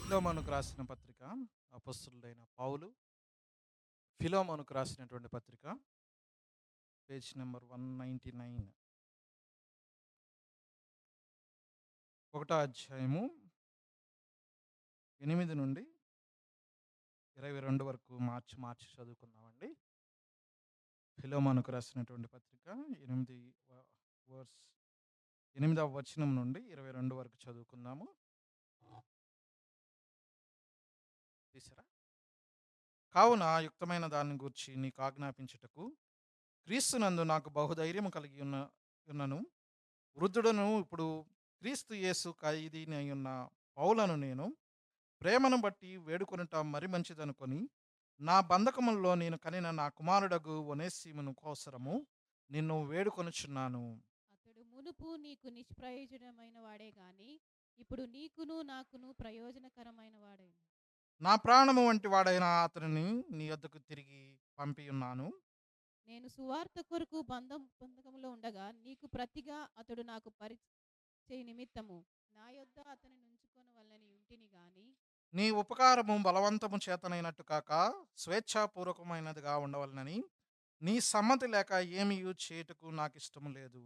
ఫిలోమోనుకు రాసిన పత్రిక అపొస్తలుడైన పౌలు ఫిలోమోనుకు రాసినటువంటి పత్రిక పేజ్ నెంబర్ 199 ఒకటో అధ్యాయము 8 నుండి 22 వరకు మార్చి చదువుకుందామండి. ఫిలోమోనుకు రాసినటువంటి పత్రిక 8వ వచనం నుండి 22 వరకు చదువుకుందాము. తీసారా? కావున యుక్తమైన దాన్ని గూర్చి నీకు ఆజ్ఞాపించుటకు క్రీస్తునందు నాకు బహుధైర్యము కలిగి ఉన్నను. వృద్ధుడను ఇప్పుడు క్రీస్తు యేసు ఖైదీనై ఉన్న పౌలను నేను ప్రేమను బట్టి వేడుకొనుట మరి మంచిదనుకొని నా బంధకముల్లో నేను కనిన నా కుమారుడగు ఒనేసిమును కోసరము నిన్ను వేడుకొనుచున్నాను. అతడు మునుపు నీకు నిష్ప్రయోజనమైన వాడే గాని ఇప్పుడు నీకును నాకును ప్రయోజనకరమైన వాడే. నా ప్రాణము వంటి వాడైన అతనిని నీ యొద్దకు తిరిగి పంపియున్నాను. నేను సువార్త కొరకు బంధకములో ఉండగా నీకు ప్రతిగా అతడు నాకు పరిచయ నిమిత్తము నా యొద్ద అతని నుంచుకొని వల్లని ఉంటిని గాని నీ ఉపకారము బలవంతము చేతనైనట్టు కాక స్వేచ్ఛాపూర్వకమైనదిగా ఉండవలనని నీ సమ్మతి లేక ఏమీయు చేయుటకు నాకు ఇష్టము లేదు.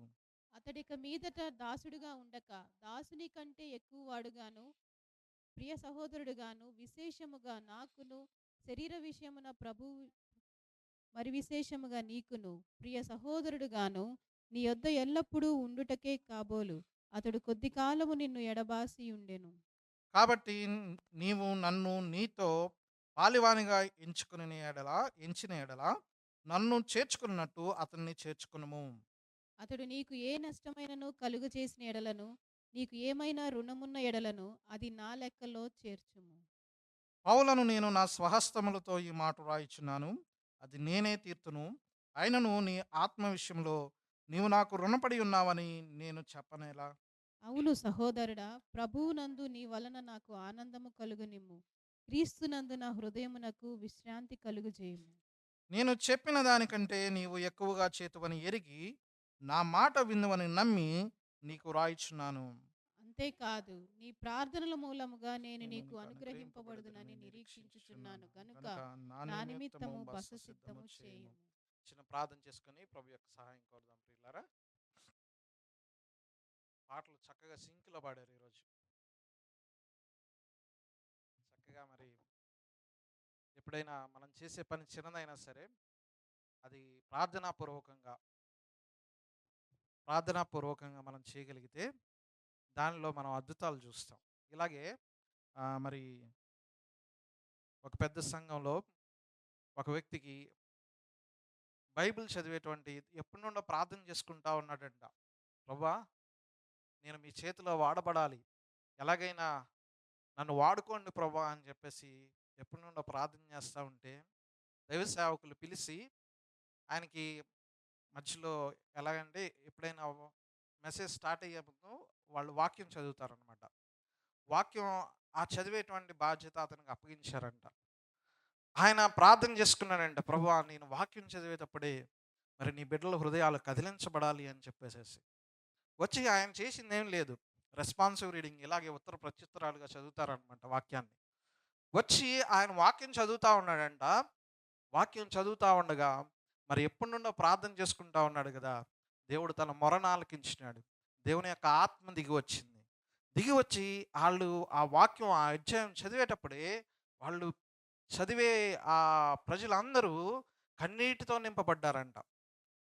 అతడిక మీదట దాసుడుగా ఉండక దాసుని కంటే ఎక్కువ వాడుగాను ప్రియ సహోదరుడుగాను విశేషముగా నాకును శరీర విషయమున ప్రభు మరి విశేషముగా నీకును ప్రియ సహోదరుడుగాను నీ యొద్ద ఎల్లప్పుడూ ఉండుటకే కాబోలు అతడు కొద్ది కాలము నిన్ను ఎడబాసి ఉండెను. కాబట్టి నీవు నన్ను నీతో పాలివానిగా ఎంచిన ఎడల నన్ను చేర్చుకున్నట్టు అతన్ని చేర్చుకునుము. అతడు నీకు ఏ నష్టమైనను కలుగు చేసిన ఎడలను నీకు ఏమైనా రుణమున్న ఎడలను అది నా లెక్కలో చేర్చుము. పౌలను నేను నా స్వహస్తములతో ఈ మాట రాయిచున్నాను, అది నేనే తీర్తును. అయినను నీ ఆత్మ విషయంలో నీవు నాకు రుణపడి ఉన్నావని నేను చెప్పనేలా? అవును సహోదరుడా, ప్రభువునందు నీ వలన నాకు ఆనందము కలుగునిమ్ము. క్రీస్తునందు నా హృదయమునకు విశ్రాంతి కలుగుజేయము. నేను చెప్పిన దానికంటే నీవు ఎక్కువగా చేతువని ఎరిగి నా మాట విందువని నమ్మి నీకు రాయిచున్నాను. అంతేకాదు నీ ప్రార్థనల మూలముగా నేను నేను నీకు నీకు అనుగ్రహింపబడుదునని అనుగ్రహింపబడుదునని నిరీక్షించుచున్నాను నిరీక్షించుచున్నాను గనుక గనుక నా నా నిమిత్తము నిమిత్తము బస బస సిద్ధము సిద్ధము చేయుము. చేయుము. చిన్న ప్రార్థన చేసుకొని ప్రభు యొక్క సహాయం కోరుదాం. ప్రియులారా, పాటలు చక్కగా సింక్లో పాడారు ఈరోజు. చక్కగా మరి ఎప్పుడైనా మనం చేసే పని చిన్నదైనా సరే అది ప్రార్థనాపూర్వకంగా ప్రార్థనాపూర్వకంగా మనం చేయగలిగితే దానిలో మనం అద్భుతాలు చూస్తాం. ఇలాగే మరి ఒక పెద్ద సంఘంలో ఒక వ్యక్తికి బైబిల్ చదివేటువంటి ఎప్పటి నుండో ప్రార్థన చేసుకుంటా ఉన్నాడంట. ప్రభువా, నేను మీ చేతిలో వాడబడాలి, ఎలాగైనా నన్ను వాడుకోండి ప్రభువా అని చెప్పేసి ఎప్పటి నుండో ప్రార్థన చేస్తూ ఉంటే దైవ సేవకులు పిలిచి ఆయనకి మధ్యలో ఎలాగంటే ఎప్పుడైనా మెసేజ్ స్టార్ట్ అయ్యే ముందు వాళ్ళు వాక్యం చదువుతారనమాట. వాక్యం ఆ చదివేటువంటి బాధ్యత అతనికి అప్పగించారంట. ఆయన ప్రార్థన చేసుకున్నాడంట, ప్రభువా నేను వాక్యం చదివేటప్పుడే మరి నీ బిడ్డల హృదయాలు కదిలించబడాలి అని చెప్పేసేసి వచ్చి ఆయన చేసింది ఏం లేదు, రెస్పాన్సివ్ రీడింగ్ ఇలాగే ఉత్తర ప్రత్యుత్తరాలుగా చదువుతారనమాట వాక్యాన్ని. వచ్చి ఆయన వాక్యం చదువుతూ ఉన్నాడంట. వాక్యం చదువుతూ ఉండగా మరి ఎప్పటి నుండో ప్రార్థన చేసుకుంటా ఉన్నాడు కదా, దేవుడు తన మొరను ఆలకించినాడు. దేవుని యొక్క ఆత్మ దిగి వచ్చింది. దిగి వచ్చి వాళ్ళు ఆ వాక్యం ఆ అధ్యాయం చదివేటప్పుడే వాళ్ళు చదివే ఆ ప్రజలందరూ కన్నీటితో నింపబడ్డారంట.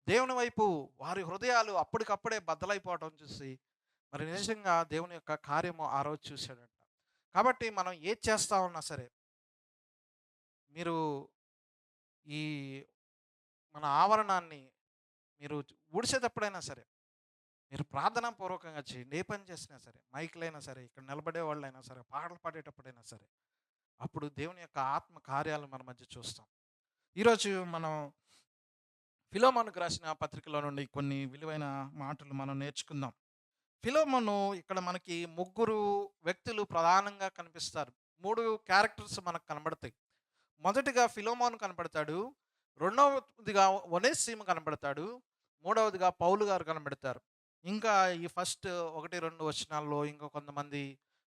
దేవుని వైపు వారి హృదయాలు అప్పటికప్పుడే బద్దలైపోవడం చూసి మరి నిజంగా దేవుని యొక్క కార్యము ఆ రోజు చూశాడంట. కాబట్టి మనం ఏది చేస్తా ఉన్నా సరే, మీరు ఈ మన ఆవరణాన్ని మీరు ఊడ్చేటప్పుడైనా సరే మీరు ప్రార్థనా పూర్వకంగా చేయండి. ఏ పని చేసినా సరే, మైకులైనా సరే, ఇక్కడ నిలబడే వాళ్ళైనా సరే, పాటలు పాడేటప్పుడైనా సరే, అప్పుడు దేవుని యొక్క ఆత్మ కార్యాలు మన మధ్య చూస్తాం. ఈరోజు మనం ఫిలోమోనుకు రాసిన పత్రికలో నుండి కొన్ని విలువైన మాటలు మనం నేర్చుకుందాం. ఫిలోమోను ఇక్కడ మనకి ముగ్గురు వ్యక్తులు ప్రధానంగా కనిపిస్తారు. మూడు క్యారెక్టర్స్ మనకు కనబడతాయి. మొదటిగా ఫిలోమోను కనబడతాడు, రెండవదిగా ఒనేసిము కనబడతాడు, మూడవదిగా పౌలు గారు కనబడతారు. ఇంకా ఈ ఫస్ట్ 1, 2 వచనాల్లో ఇంకా కొంతమంది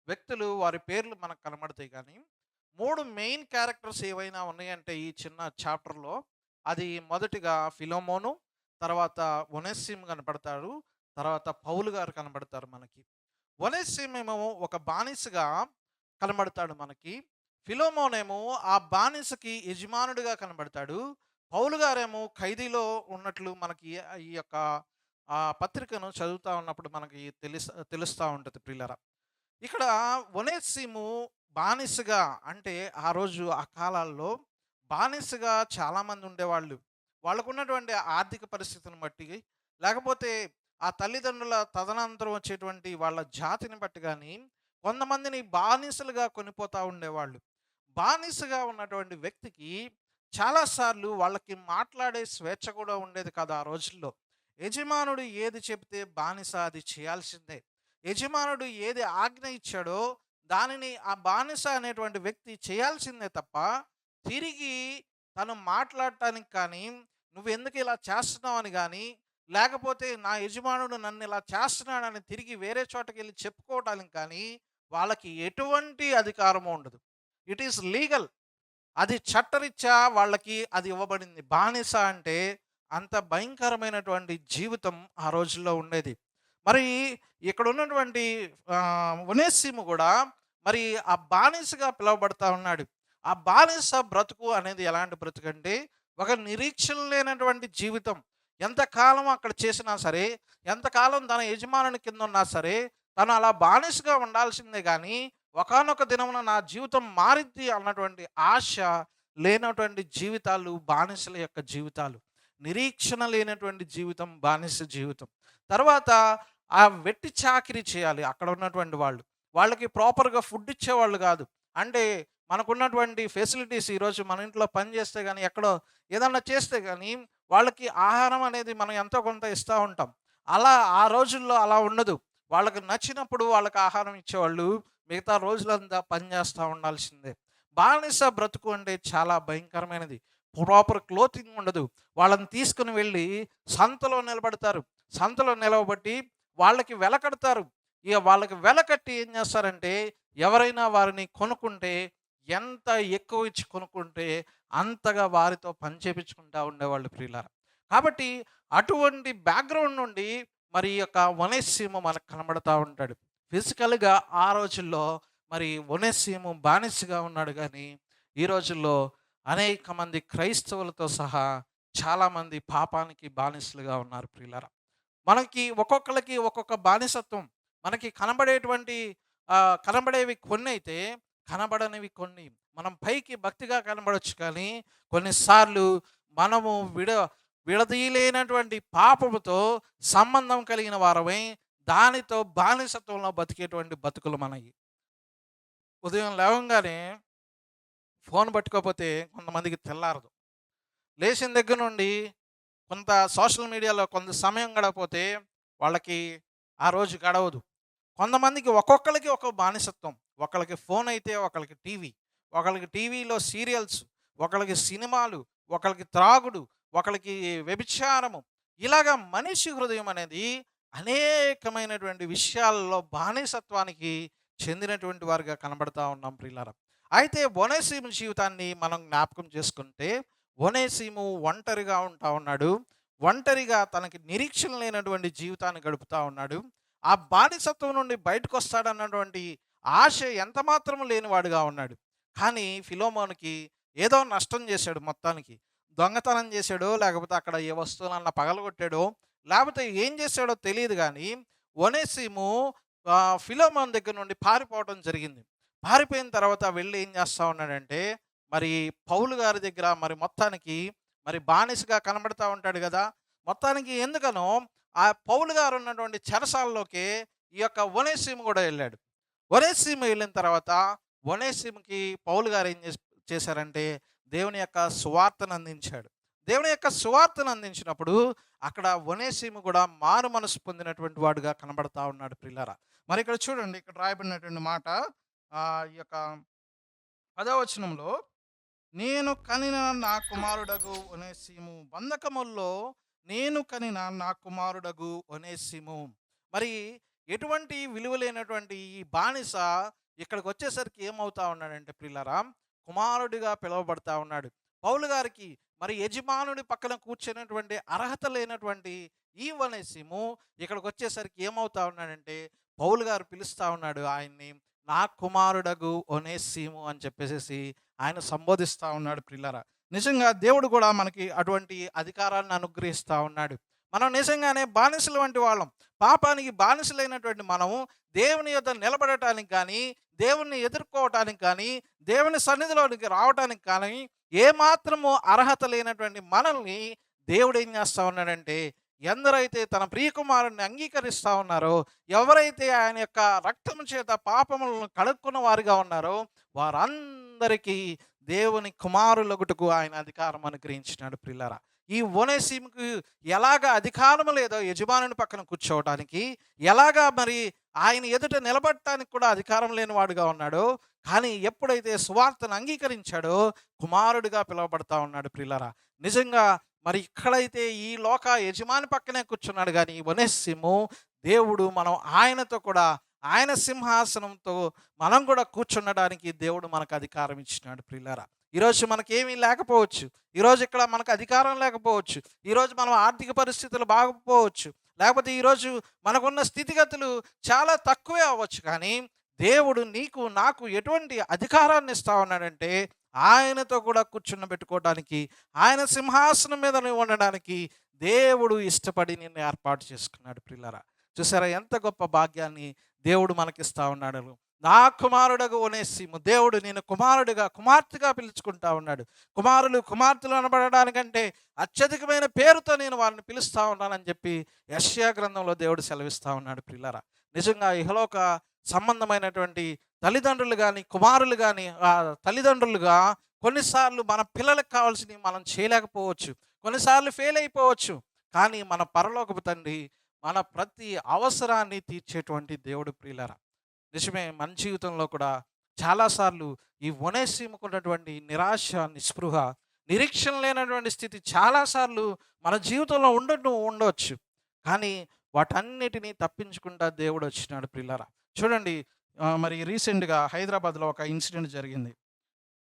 వ్యక్తులు వారి పేర్లు మనకు కనబడతాయి కానీ 3 మెయిన్ క్యారెక్టర్స్ ఏవైనా ఉన్నాయంటే ఈ చిన్న చాప్టర్‌లో అది మొదటిగా ఫిలోమోను, తర్వాత ఒనేసిము కనపడతాడు, తర్వాత పౌలు గారు కనబడతారు మనకి. ఒనేసిమేమో ఒక బానిసగా కనబడతాడు మనకి. ఫిలోమోనేమో ఆ బానిసకి యజమానుడిగా కనబడతాడు. పౌలు గారేమో ఖైదీలో ఉన్నట్లు మనకి ఈ యొక్క పత్రికను చదువుతా ఉన్నప్పుడు మనకి తెలుస్తా ఉంటది ప్రియులారా. ఇక్కడ ఒనేసిము బానిసగా అంటే ఆ రోజు ఆ కాలాల్లో బానిసగా చాలామంది ఉండేవాళ్ళు. వాళ్ళకున్నటువంటి ఆర్థిక పరిస్థితిని బట్టి, లేకపోతే ఆ తల్లిదండ్రుల తదనంతరం వచ్చేటువంటి వాళ్ళ జాతిని బట్టి గాని, కొంతమందిని బానిసలుగా కొనిపోతా ఉండేవాళ్ళు. బానిసగా ఉన్నటువంటి వ్యక్తికి చాలా సార్లు వాళ్ళకి మాట్లాడే స్వేచ్ఛ కూడా ఉండేది కాదు ఆ రోజుల్లో. యజమానుడు ఏది చెబితే బానిస అది చేయాల్సిందే. యజమానుడు ఏది ఆజ్ఞ ఇచ్చాడో దానిని ఆ బానిస అనేటువంటి వ్యక్తి చేయాల్సిందే తప్ప, తిరిగి తను మాట్లాడటానికి కానీ, నువ్వెందుకు ఇలా చేస్తున్నావని గానీ, లేకపోతే నా యజమానుడు నన్ను ఇలా చేస్తున్నాడని తిరిగి వేరే చోటకెళ్ళి చెప్పుకోవటానికి కానీ, వాళ్ళకి ఎటువంటి అధికారము ఉండదు. It is legal. అది చట్టరీత్యా వాళ్ళకి అది ఇవ్వబడింది. బానిస అంటే అంత భయంకరమైనటువంటి జీవితం ఆ రోజుల్లో ఉండేది. మరి ఇక్కడ ఉన్నటువంటి ఒనేసిము కూడా మరి ఆ బానిసగా పిలువబడతా ఉన్నాడు. ఆ బానిస బ్రతుకు అనేది ఎలాంటి బ్రతుకంటే ఒక నిరీక్షణ లేనటువంటి జీవితం. ఎంతకాలం అక్కడ చేసినా సరే, ఎంతకాలం తన యజమానుని కింద ఉన్నా సరే, తను అలా బానిసగా ఉండాల్సిందే గానీ ఒకానొక దినమున నా జీవితం మారిద్ది అన్నటువంటి ఆశ లేనటువంటి జీవితాలు బానిసల యొక్క జీవితాలు. నిరీక్షణ లేనటువంటి జీవితం బానిస జీవితం. తర్వాత ఆ వెట్టి చాకిరీ చేయాలి అక్కడ ఉన్నటువంటి వాళ్ళు. వాళ్ళకి ప్రాపర్‌గా ఫుడ్ ఇచ్చేవాళ్ళు కాదు. అంటే మనకున్నటువంటి ఫెసిలిటీస్ ఈరోజు మన ఇంట్లో పని చేస్తే గాని, ఎక్కడో ఏదన్నా చేస్తే గాని వాళ్ళకి ఆహారం అనేది మనం ఎంతో కొంత ఇస్తా ఉంటాం. అలా ఆ రోజుల్లో అలా ఉండదు. వాళ్ళకి నచ్చినప్పుడు వాళ్ళకి ఆహారం ఇచ్చేవాళ్ళు. మిగతా రోజులంతా పని చేస్తా ఉండాల్సిందే. బానిస బ్రతుకు అంటే చాలా భయంకరమైనది. ప్రాపర్ క్లోతింగ్ ఉండదు. వాళ్ళని తీసుకొని వెళ్ళి సంతలో నిలబెడతారు. సంతలో నిలవబట్టి వాళ్ళకి వెల కడతారు. ఇక వాళ్ళకి వెల కట్టి ఏం చేస్తారంటే, ఎవరైనా వారిని కొనుక్కుంటే ఎంత ఎక్కువ ఇచ్చి కొనుక్కుంటే అంతగా వారితో పని చేపించుకుంటా ఉండేవాళ్ళు ప్రియులారా. కాబట్టి అటువంటి బ్యాక్‌గ్రౌండ్ నుండి మరి ఈ యొక్క ఒనేసిము మనకు కనబడతా ఉంటాడు. ఫిజికల్‌గా ఆ రోజుల్లో మరి ఒనేసిము బానిసగా ఉన్నాడు గానీ, ఈ రోజుల్లో అనేక మంది క్రైస్తవులతో సహా చాలామంది పాపానికి బానిసలుగా ఉన్నారు ప్రియులారా. మనకి ఒక్కొక్కళ్ళకి ఒక్కొక్క బానిసత్వం. మనకి కనబడేటువంటి కనబడేవి కొన్నైతే, కనబడనివి కొన్ని. మనం పైకి భక్తిగా కనబడొచ్చు కానీ, కొన్నిసార్లు మనము విడదీయలేనటువంటి పాపముతో సంబంధం కలిగిన వారమై, దానితో బానిసత్వంలో బతికేటువంటి బతుకులు మనయి. ఉదయం లేవంగానే ఫోన్ పట్టుకోకపోతే కొంతమందికి తెల్లారదు. లేచిన దగ్గర నుండి కొంత సోషల్ మీడియాలో కొంత సమయం గడకపోతే వాళ్ళకి ఆ రోజు గడవదు. కొంతమందికి ఒక్కొక్కళ్ళకి ఒక్కో బానిసత్వం. ఒకళ్ళకి ఫోన్ అయితే ఒకళ్ళకి టీవీ. ఒకళ్ళకి టీవీలో సీరియల్స్, ఒకళ్ళకి సినిమాలు, ఒకళ్ళకి త్రాగుడు, ఒకళ్ళకి వ్యభిచారము. ఇలాగ మనిషి హృదయం అనేది అనేకమైనటువంటి విషయాల్లో బానిసత్వానికి చెందినటువంటి వారుగా కనబడతా ఉన్నాం ప్రియులారా. అయితే ఒనేసిము జీవితాన్ని మనం జ్ఞాపకం చేసుకుంటే, ఒనేసిము ఒంటరిగా ఉంటా ఉన్నాడు. ఒంటరిగా తనకి నిరీక్షణ లేనటువంటి జీవితాన్ని గడుపుతా ఉన్నాడు. ఆ బానిసత్వం నుండి బయటకొస్తాడన్నటువంటి ఆశ ఎంత మాత్రం లేనివాడుగా ఉన్నాడు. కానీ ఫిలోమోనుకి ఏదో నష్టం చేశాడు మొత్తానికి. దొంగతనం చేశాడో, లేకపోతే అక్కడ ఏ వస్తువులన్నా పగలగొట్టాడో, లేకపోతే ఏం చేశాడో తెలీదు గానీ, ఒనేసిము ఫిలోమోను దగ్గర నుండి పారిపోవటం జరిగింది. పారిపోయిన తర్వాత వెళ్ళి ఏం చేస్తా ఉన్నాడంటే, మరి పౌలు గారి దగ్గర మరి మొత్తానికి మరి బానిసగా కనబడతా ఉంటాడు గదా! మొత్తానికి ఎందుకనో ఆ పౌలు గారు ఉన్నటువంటి చెరసాలలోకే ఈ యొక్క ఒనేసిము గూడా ఎళ్ళాడు. ఒనేసిము వెళ్ళిన తర్వాత ఒనేసిముకి పౌలు గారు ఏం చేశారంటే దేవుని యొక్క సువార్తను అందించాడు. దేవుని యొక్క సువార్తను అందించినప్పుడు అక్కడ ఒనేసిము కూడా మారు మనసు పొందినటువంటి వాడుగా కనబడతా ఉన్నాడు ప్రియులారా. మరి ఇక్కడ చూడండి, ఇక్కడ రాయబడినటువంటి మాట ఈ యొక్క 10వ వచనంలో, నేను కనిన నా కుమారుడగు ఒనేసిము బంధకముల్లో నేను కనిన నా కుమారుడగు ఒనేసిము. మరి ఎటువంటి విలువ లేనటువంటి ఈ బానిస ఇక్కడికి వచ్చేసరికి ఏమవుతా ఉన్నాడంటే ప్రియులారా, కుమారుడిగా పిలువబడతా ఉన్నాడు. పౌలు గారికి మరి యజమానుడి పక్కన కూర్చున్నటువంటి అర్హత లేనటువంటి ఈ ఒనేసిము ఇక్కడికి వచ్చేసరికి ఏమవుతా ఉన్నాడంటే, పౌలు గారు పిలుస్తా ఉన్నాడు ఆయన్ని, నా కుమారుడగు ఒనేసిము అని చెప్పేసి ఆయన సంబోధిస్తా ఉన్నాడు ప్రియులారా. నిజంగా దేవుడు కూడా మనకి అటువంటి అధికారాన్ని అనుగ్రహిస్తా ఉన్నాడు. మనం నిజంగానే బానిసలు వంటి వాళ్ళం. పాపానికి బానిసలైనటువంటి మనము దేవుని యొద్ద నిలబడటానికి కానీ, దేవుణ్ణి ఎదుర్కోవటానికి కానీ, దేవుని సన్నిధిలోనికి రావటానికి కానీ ఏమాత్రము అర్హత లేనటువంటి మనల్ని దేవుడు ఏం చేస్తా ఉన్నాడంటే, ఎందరైతే తన ప్రియకుమారుని అంగీకరిస్తా ఉన్నారో, ఎవరైతే ఆయన యొక్క రక్తము చేత పాపములను కడుక్కున్న వారిగా ఉన్నారో, వారందరికీ దేవుని కుమారులగుటకు ఆయన అధికారం అనుగ్రహించినాడు ప్రియులారా. ఈ ఒనేసిముకు ఎలాగ అధికారం లేదో యజమానుని పక్కన కూర్చోవటానికి, ఎలాగా మరి ఆయన ఎదుట నిలబడటానికి కూడా అధికారం లేని వాడుగా ఉన్నాడో, కానీ ఎప్పుడైతే సువార్తను అంగీకరించాడో కుమారుడిగా పిలువబడతా ఉన్నాడు ప్రియులారా. నిజంగా మరి ఇక్కడైతే ఈ లోక యజమాని పక్కనే కూర్చున్నాడు, కానీ ఈ ఒనేసిము దేవుడు మనం ఆయనతో కూడా ఆయన సింహాసనంతో మనం కూడా కూర్చుండడానికి దేవుడు మనకు అధికారం ఇచ్చినాడు ప్రియులారా. ఈరోజు మనకేమీ లేకపోవచ్చు, ఈరోజు ఇక్కడ మనకు అధికారం లేకపోవచ్చు, ఈరోజు మనం ఆర్థిక పరిస్థితులు బాగపోవచ్చు, లేకపోతే ఈరోజు మనకున్న స్థితిగతులు చాలా తక్కువే అవ్వచ్చు, కానీ దేవుడు నీకు నాకు ఎటువంటి అధికారాన్ని ఇస్తా ఉన్నాడంటే, ఆయనతో కూడా కూర్చున్న పెట్టుకోవడానికి, ఆయన సింహాసనం మీద నువ్వు ఉండడానికి దేవుడు ఇష్టపడి నిన్ను ఏర్పాటు చేసుకున్నాడు ప్రియులారా. చూసారా ఎంత గొప్ప భాగ్యాన్ని దేవుడు మనకిస్తా ఉన్నాడు. నా కుమారుడగు ఒనేసిము, దేవుడు నేను కుమారుడిగా కుమార్తెగా పిలుచుకుంటా ఉన్నాడు. కుమారులు కుమార్తెలు అనబడడానికంటే అత్యధికమైన పేరుతో నేను వారిని పిలుస్తా ఉన్నానని చెప్పి యెషయా గ్రంథంలో దేవుడు సెలవిస్తా ఉన్నాడు ప్రియులారా. నిజంగా ఇహలోక సంబంధమైనటువంటి తల్లిదండ్రులు కానీ కుమారులు కానీ తల్లిదండ్రులుగా కొన్నిసార్లు మన పిల్లలకు కావాల్సినవి మనం చేయలేకపోవచ్చు, కొన్నిసార్లు ఫెయిల్ అయిపోవచ్చు, కానీ మన పరలోకపు తండ్రి మన ప్రతి అవసరాన్ని తీర్చేటువంటి దేవుడు ప్రియులారా. నిజమే, మన జీవితంలో కూడా చాలాసార్లు ఈ ఒనేసిముకున్నటువంటి నిరాశ, నిస్పృహ, నిరీక్షణ లేనటువంటి స్థితి చాలాసార్లు మన జీవితంలో ఉండవచ్చు, కానీ వాటన్నిటినీ తప్పించుకుంటా దేవుడు వచ్చినాడు ప్రియులారా. చూడండి, మరి రీసెంట్గా హైదరాబాద్లో ఒక ఇన్సిడెంట్ జరిగింది.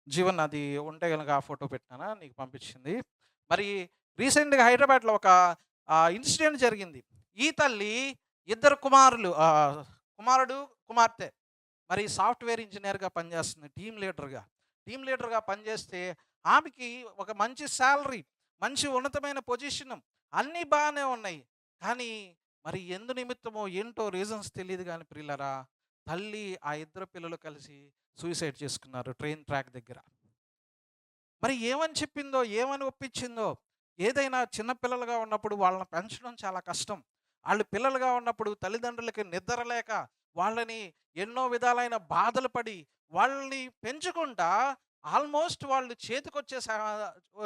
జీవన్ అది ఉంటే కనుక ఆ ఫోటో పెట్టినానా నీకు పంపించింది. మరి రీసెంట్గా హైదరాబాద్లో ఒక ఇన్సిడెంట్ జరిగింది. ఈ తల్లి ఇద్దరు కుమారుడు కుమార్తె మరి సాఫ్ట్వేర్ ఇంజనీర్గా పనిచేస్తుంది, టీమ్ లీడర్గా పనిచేస్తే ఆమెకి ఒక మంచి శాలరీ, మంచి ఉన్నతమైన పొజిషన్ అన్నీ బాగానే ఉన్నాయి, కానీ మరి ఎందు నిమిత్తమో ఏంటో రీజన్స్ తెలియదు, కానీ ప్రియులరా తల్లి ఆ ఇద్దరు పిల్లలు కలిసి సూసైడ్ చేసుకున్నారు ట్రైన్ ట్రాక్ దగ్గర. మరి ఏమని చెప్పిందో, ఏమని ఒప్పించిందో, ఏదైనా చిన్నపిల్లలుగా ఉన్నప్పుడు వాళ్ళని పెంచడం చాలా కష్టం. వాళ్ళు పిల్లలుగా ఉన్నప్పుడు తల్లిదండ్రులకి నిద్ర లేక వాళ్ళని ఎన్నో విధాలైన బాధలు పడి వాళ్ళని పెంచుకుంటా ఆల్మోస్ట్ వాళ్ళు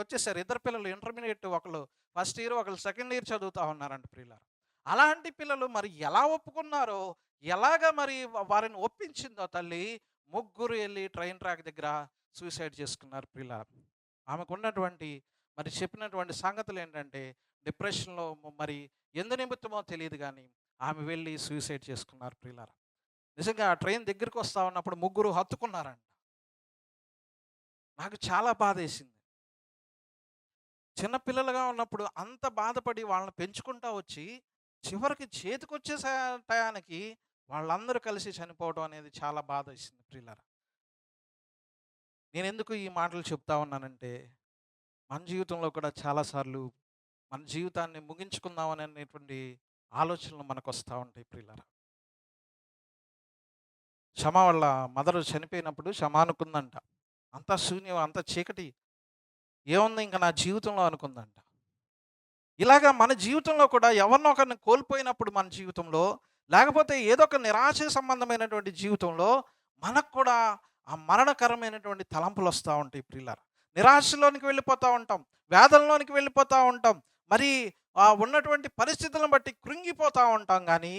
వచ్చేసారు. ఇద్దరు పిల్లలు ఇంటర్మీడియట్, ఒకళ్ళు ఫస్ట్ ఇయర్, ఒకళ్ళు సెకండ్ ఇయర్ చదువుతూ ఉన్నారంట ప్రియులారా. అలాంటి పిల్లలు మరి ఎలా ఒప్పుకున్నారో, ఎలాగ మరి వారిని ఒప్పించిందో తల్లి, ముగ్గురు వెళ్ళి ట్రైన్ ట్రాక్ దగ్గర సూసైడ్ చేసుకున్నారు ప్రియులారా. ఆమెకు ఉన్నటువంటి మరి చెప్పినటువంటి సంగతులు ఏంటంటే, డిప్రెషన్లో మరి ఎందు నిమిత్తమో తెలియదు, కానీ ఆమె వెళ్ళి సూసైడ్ చేసుకున్నారు ప్రియులారా. నిజంగా ఆ ట్రైన్ దగ్గరికి వస్తూ ఉన్నప్పుడు ముగ్గురు హత్తుకున్నారంట. నాకు చాలా బాధ వేసింది. చిన్నపిల్లలుగా ఉన్నప్పుడు అంత బాధపడి వాళ్ళని పెంచుకుంటా వచ్చి చివరికి చేతికొచ్చే టయానికి వాళ్ళందరూ కలిసి చనిపోవడం అనేది చాలా బాధ వేసింది ప్రియులారా. నేను ఎందుకు ఈ మాటలు చెప్తా ఉన్నానంటే, మన జీవితంలో కూడా చాలాసార్లు మన జీవితాన్ని ముగించుకుందామని అనేటువంటి ఆలోచనలు మనకు వస్తూ ఉంటాయి ప్రియులారా. క్షమ వాళ్ళ మదర్ చనిపోయినప్పుడు క్షమ అనుకుందంట, అంత శూన్యం, అంత చీకటి, ఏముంది ఇంకా నా జీవితంలో అనుకుందంట. ఇలాగా మన జీవితంలో కూడా ఎవరినో ఒకరిని కోల్పోయినప్పుడు మన జీవితంలో, లేకపోతే ఏదో ఒక నిరాశ సంబంధమైనటువంటి జీవితంలో మనకు కూడా ఆ మరణకరమైనటువంటి తలంపులు వస్తూ ఉంటాయి ప్రియులారా. నిరాశలోనికి వెళ్ళిపోతూ ఉంటాం, వేదనలోనికి వెళ్ళిపోతూ ఉంటాం, మరి ఉన్నటువంటి పరిస్థితులను బట్టి కృంగిపోతూ ఉంటాం, కానీ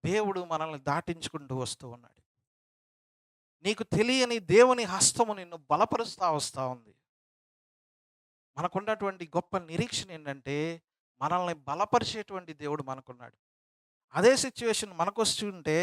దేవుడు మనల్ని దాటించుకుంటూ వస్తూ ఉన్నాడు. నీకు తెలియని దేవుని హస్తము నిన్ను బలపరుస్తూ వస్తూ ఉంది. మనకున్నటువంటి గొప్ప నిరీక్షణ ఏంటంటే, మనల్ని బలపరిచేటువంటి దేవుడు మనకున్నాడు. అదే సిచ్యువేషన్ మనకొచ్చి ఉంటే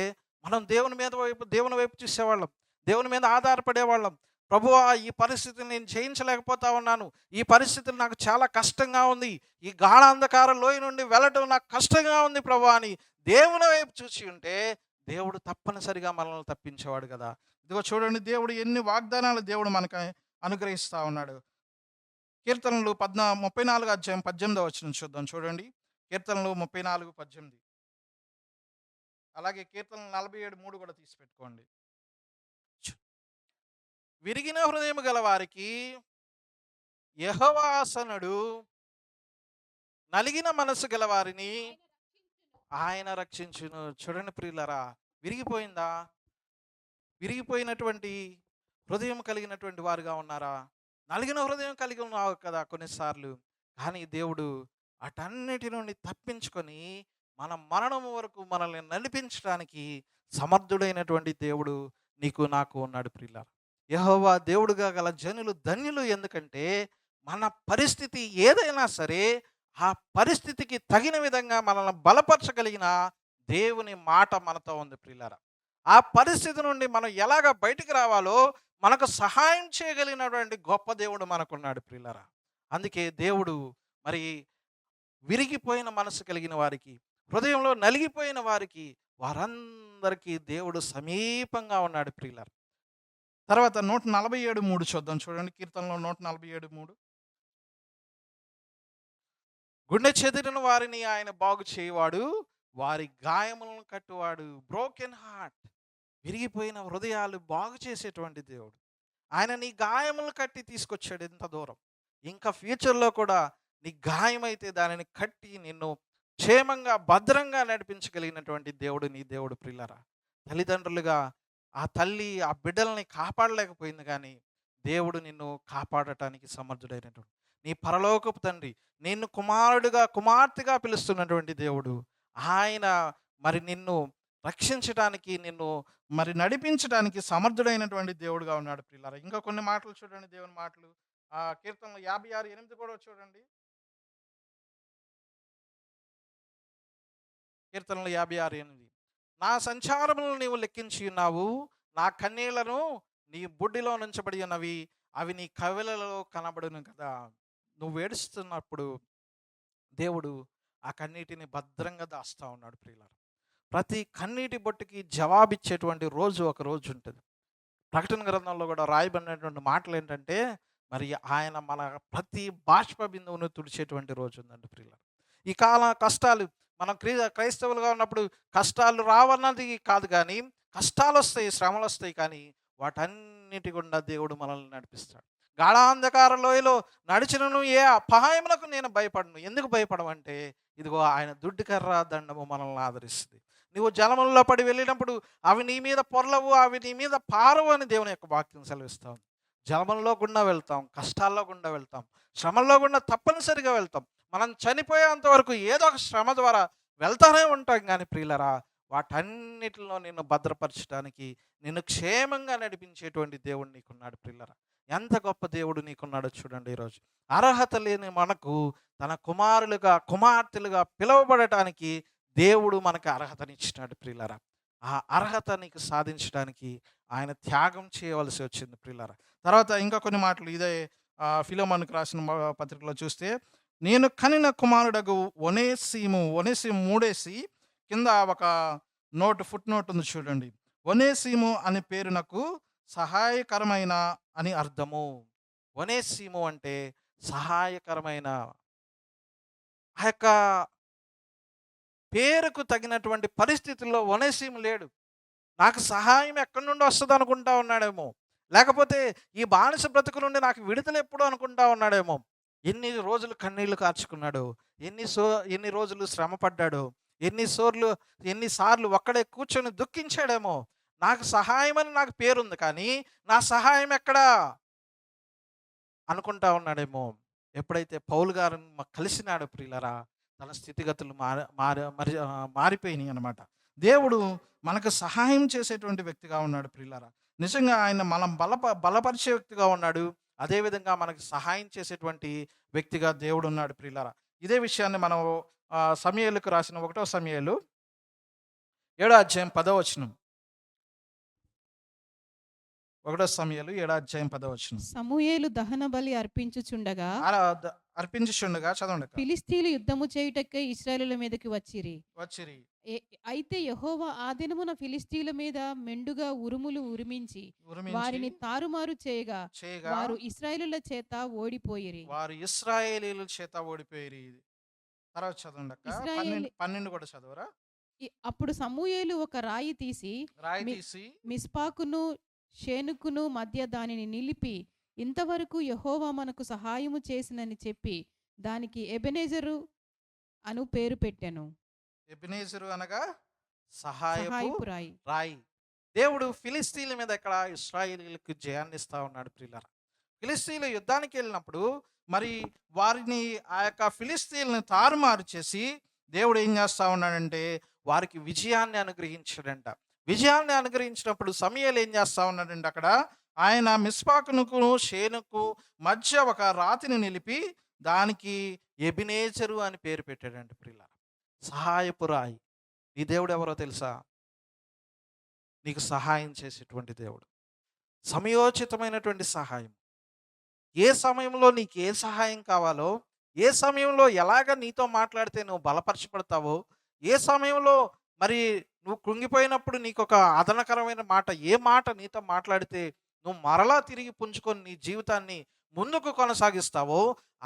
మనం దేవుని వైపు చూసేవాళ్ళం. దేవుని మీద ఆధారపడేవాళ్ళం. ప్రభువా, ఈ పరిస్థితిని నేను జయించలేకపోతా ఉన్నాను. ఈ పరిస్థితులు నాకు చాలా కష్టంగా ఉంది. ఈ గాఢాంధకార లోయ నుండి వెళ్ళటం నాకు కష్టంగా ఉంది ప్రభువా అని దేవుని వైపు చూసి ఉంటే దేవుడు తప్పనిసరిగా మనల్ని తప్పించేవాడు కదా. ఇదిగో చూడండి, దేవుడు ఎన్ని వాగ్దానాలు దేవుడు మనకు అనుగ్రహిస్తా ఉన్నాడు. కీర్తనలు 34 అధ్యాయం 18 వచనం చూద్దాం. చూడండి, కీర్తనలు 34:18. అలాగే కీర్తనలు 47:3 కూడా తీసి పెట్టుకోండి. విరిగిన హృదయం గల వారికి యెహోవా ఆసనుడు, నలిగిన మనసు గల వారిని ఆయన రక్షించును. చూడండి ప్రియులరా, విరిగిపోయిందా? విరిగిపోయినటువంటి హృదయం కలిగినటువంటి వారుగా ఉన్నారా? నలిగిన హృదయం కలిగి ఉన్నావు కదా కొన్నిసార్లు. కానీ దేవుడు అటన్నిటి నుండి తప్పించుకొని మన మరణం వరకు మనల్ని నడిపించడానికి సమర్థుడైనటువంటి దేవుడు నీకు నాకు ఉన్నాడు ప్రియులారా. యెహోవా దేవుడుగా గల జనులు ధన్యులు. ఎందుకంటే మన పరిస్థితి ఏదైనా సరే ఆ పరిస్థితికి తగిన విధంగా మనల్ని బలపరచగలిగిన దేవుని మాట మనతో ఉంది ప్రియులారా. ఆ పరిస్థితి నుండి మనం ఎలాగ బయటికి రావాలో మనకు సహాయం చేయగలిగినటువంటి గొప్ప దేవుడు మనకున్నాడు ప్రియులారా. అందుకే దేవుడు మరి విరిగిపోయిన మనసు కలిగిన వారికి, హృదయంలో నలిగిపోయిన వారికి, వారందరికీ దేవుడు సమీపంగా ఉన్నాడు ప్రియులారా. తర్వాత 147:3 చూద్దాం. చూడండి, కీర్తనలో 147:3. గుండె చెదిరిన వారిని ఆయన బాగు చేయవాడు, వారి గాయములను కట్టువాడు. బ్రోకెన్ హార్ట్, విరిగిపోయిన హృదయాలు బాగు చేసేటువంటి దేవుడు. ఆయన నీ గాయములను కట్టి తీసుకొచ్చాడు ఇంత దూరం. ఇంకా ఫ్యూచర్లో కూడా నీ గాయమైతే దానిని కట్టి నిన్ను క్షేమంగా భద్రంగా నడిపించగలిగినటువంటి దేవుడు నీ దేవుడు ప్రియులారా. తల్లిదండ్రులుగా ఆ తల్లి ఆ బిడ్డల్ని కాపాడలేకపోయింది, కానీ దేవుడు నిన్ను కాపాడటానికి సమర్థుడైనటువంటి నీ పరలోకపు తండ్రి నిన్ను కుమారుడిగా కుమార్తెగా పిలుస్తున్నటువంటి దేవుడు ఆయన మరి నిన్ను రక్షించడానికి, నిన్ను మరి నడిపించడానికి సమర్థుడైనటువంటి దేవుడుగా ఉన్నాడు ప్రియులారా. ఇంకా కొన్ని మాటలు చూడండి, దేవుని మాటలు. కీర్తనలు 56:8 కూడా చూడండి. కీర్తనలు 56:8. నా సంచారములను నీవు లెక్కించి ఉన్నావు, నా కన్నీళ్లను నీ బుడ్డిలో నుంచబడి ఉన్నవి, అవి నీ కవిలలో కనబడును కదా. నువ్వు ఏడుస్తున్నప్పుడు దేవుడు ఆ కన్నీటిని భద్రంగా దాస్తా ఉన్నాడు ప్రియులారా. ప్రతి కన్నీటి బొట్టుకి జవాబిచ్చేటువంటి రోజు ఒక రోజు ఉంటుంది. ప్రకటన గ్రంథంలో కూడా రాయబడినటువంటి మాటలు ఏంటంటే, మరి ఆయన మన ప్రతి బాష్ప బిందువును తుడిచేటువంటి రోజు ఉందండి ప్రియులారా. ఈ కాల కష్టాలు మనం క్రైస్తవులుగా ఉన్నప్పుడు కష్టాలు రావన్నది కాదు, కానీ కష్టాలు వస్తాయి, శ్రమలు వస్తాయి, కానీ వాటన్నిటి గుండా దేవుడు మనల్ని నడిపిస్తాడు. గాఢాంధకార లోయలో నడిచినను ఏ అపాయములకు నేను భయపడను. ఎందుకు భయపడమంటే ఇదిగో ఆయన దుడ్డు కర్ర దండము మనల్ని ఆదరిస్తుంది. నువ్వు జలములలో పడి వెళ్ళినప్పుడు అవి నీ మీద పొరలవు, అవి నీ మీద పారవు అని దేవుని యొక్క వాక్యం సెలవిస్తాం. జలములలో గుండా వెళ్తాం, కష్టాల్లో గుండా వెళ్తాం, శ్రమల్లో గుండా తప్పనిసరిగా వెళ్తాం. మనం చనిపోయేంత వరకు ఏదో ఒక శ్రమ ద్వారా వెళ్తానే ఉంటాం. కానీ ప్రియులరా, వాటన్నిటిలో నిన్ను భద్రపరచడానికి, నిన్ను క్షేమంగా నడిపించేటువంటి దేవుడు నీకున్నాడు ప్రియులరా. ఎంత గొప్ప దేవుడు నీకున్నాడో చూడండి. ఈరోజు అర్హత లేని మనకు తన కుమారులుగా కుమార్తెలుగా పిలువబడటానికి దేవుడు మనకు అర్హతనిచ్చినాడు ప్రియులరా. ఆ అర్హత నీకు సాధించడానికి ఆయన త్యాగం చేయవలసి వచ్చింది ప్రియులరా. తర్వాత ఇంకా కొన్ని మాటలు ఇదే ఫిలోమోనుకు రాసిన పత్రికలో చూస్తే, నేను కనిన కుమారుడగు ఒనేసిము 3 కింద ఒక ఫుట్ నోట్ ఉంది చూడండి. ఒనేసిము అనే పేరు నాకు సహాయకరమైన అని అర్థము. ఒనేసిము అంటే సహాయకరమైన. ఆ యొక్క పేరుకు తగినటువంటి పరిస్థితుల్లో ఒనేసిము లేడు. నాకు సహాయం ఎక్కడి నుండి వస్తుంది అనుకుంటా ఉన్నాడేమో, లేకపోతే ఈ బానిస బ్రతుకు నుండి నాకు విడుదల ఎప్పుడు అనుకుంటా ఉన్నాడేమో. ఎన్ని రోజులు కన్నీళ్లు కార్చుకున్నాడు, ఎన్ని రోజులు శ్రమ పడ్డాడు, ఎన్నిసార్లు ఒక్కడే కూర్చొని దుఃఖించాడేమో. నాకు సహాయం అని నాకు పేరుంది, కానీ నా సహాయం ఎక్కడా అనుకుంటా ఉన్నాడేమో. ఎప్పుడైతే పౌలు గారు కలిసినాడు ప్రియులరా, తన స్థితిగతులు మారిపోయినాయి అన్నమాట. దేవుడు మనకు సహాయం చేసేటువంటి వ్యక్తిగా ఉన్నాడు ప్రియులరా. నిజంగా ఆయన మనం బలపరిచే వ్యక్తిగా ఉన్నాడు. అదేవిధంగా మనకు సహాయం చేసేటువంటి వ్యక్తిగా దేవుడు ఉన్నాడు ప్రియులరా. ఇదే విషయాన్ని మనం సమూయేలుకు రాసిన 1 సమూయేలు 7వ అధ్యాయం 10వ వచనం. 1 సమూయేలు 7వ అధ్యాయం 10వ వచనం. సమూయేలు దహన బలి అర్పించుచుండగా అర్పించుచుండగా చదవండి. ఫిలిస్తీన్లు యుద్ధము చేయుటకై ఇశ్రాయేలుల మీదకి వచ్చిరి. అయితే యెహోవా ఆ దినమున ఫిలిస్తీన్ల మీద మెండుగా ఉరుములు ఉరిమించి వారిని తారుమారు చేయగా వారు ఇశ్రాయేలుల చేత ఓడిపోయిరి. తర్వాత చదవండి అక్క. 12 కూడా చదవరా. అప్పుడు సమూయేలు ఒక రాయి తీసి మిస్పాకును షేనుకును మధ్య దానిని నిలిపి ఇంతవరకు యెహోవా మనకు సహాయము చేసినని చెప్పి దానికి ఎబెనెజరు అను పేరు పెట్టెను. ఎబెనెజరు అనగా సహాయపు రాయి. రాయి. దేవుడు ఫిలిస్తీన్ల మీద ఇక్కడ ఇశ్రాయేలీయులకు జయాన్ని ఇస్తా ఉన్నాడు ప్రియులారా. ఫిలిస్తీన్లు యుద్ధానికి వెళ్ళినప్పుడు మరి వారిని ఆ యొక్క ఫిలిస్తీన్లను తారుమారు చేసి దేవుడు ఏం చేస్తా ఉన్నాడంటే వారికి విజయాన్ని అనుగ్రహించాడంట. విజయాన్ని అనుగ్రహించినప్పుడు సమూయేలు ఏం చేస్తా ఉన్నాడంటే అక్కడ ఆయన మిస్పాకును షేనుకు మధ్య ఒక రాతిని నిలిపి దానికి ఎబెనెజరు అని పేరు పెట్టాడంట ప్రియులారా. సహాయపు రాయి. ఈ దేవుడు ఎవరో తెలుసా? నీకు సహాయం చేసేటువంటి దేవుడు. సమయోచితమైనటువంటి సహాయం. ఏ సమయంలో నీకు ఏ సహాయం కావాలో, ఏ సమయంలో ఎలాగ నీతో మాట్లాడితే నువ్వు బలపరచబడతావో, ఏ సమయంలో మరి నువ్వు కృంగిపోయినప్పుడు నీకు ఒక ఆదరణకరమైన మాట, ఏ మాట నీతో మాట్లాడితే నువ్వు మరలా తిరిగి పుంజుకొని నీ జీవితాన్ని ముందుకు కొనసాగిస్తావో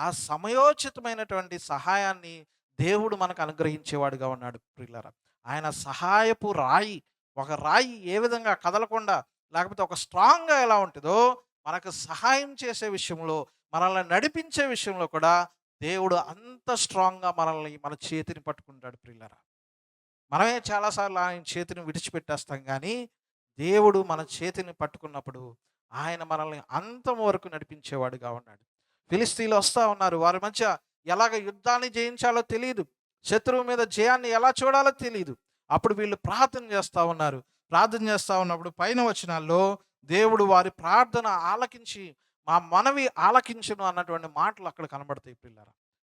ఆ సమయోచితమైనటువంటి సహాయాన్ని దేవుడు మనకు అనుగ్రహించేవాడుగా ఉన్నాడు ప్రియులారా. ఆయన సహాయపు రాయి. ఒక రాయి ఏ విధంగా కదలకుండా లేకపోతే ఒక స్ట్రాంగ్గా ఎలా ఉంటుందో మనకు సహాయం చేసే విషయంలో, మనల్ని నడిపించే విషయంలో కూడా దేవుడు అంత స్ట్రాంగ్గా మన చేతిని పట్టుకుంటాడు ప్రియులారా. మనమే చాలాసార్లు ఆయన చేతిని విడిచిపెట్టేస్తాం, కానీ దేవుడు మన చేతిని పట్టుకున్నప్పుడు ఆయన మనల్ని అంతం వరకు నడిపించేవాడుగా ఉన్నాడు. ఫిలిస్తీన్లు వస్తూ ఉన్నారు. వారి మధ్య ఎలాగ యుద్ధాన్ని జయించాలో తెలియదు, శత్రువు మీద జయాన్ని ఎలా చూడాలో తెలియదు. అప్పుడు వీళ్ళు ప్రార్థన చేస్తూ ఉన్నారు. ప్రార్థన చేస్తూ ఉన్నప్పుడు పైన వచనాల్లో దేవుడు వారి ప్రార్థన ఆలకించి మా మనవి ఆలకించును అన్నటువంటి మాటలు అక్కడ కనబడతాయి పిల్లరా.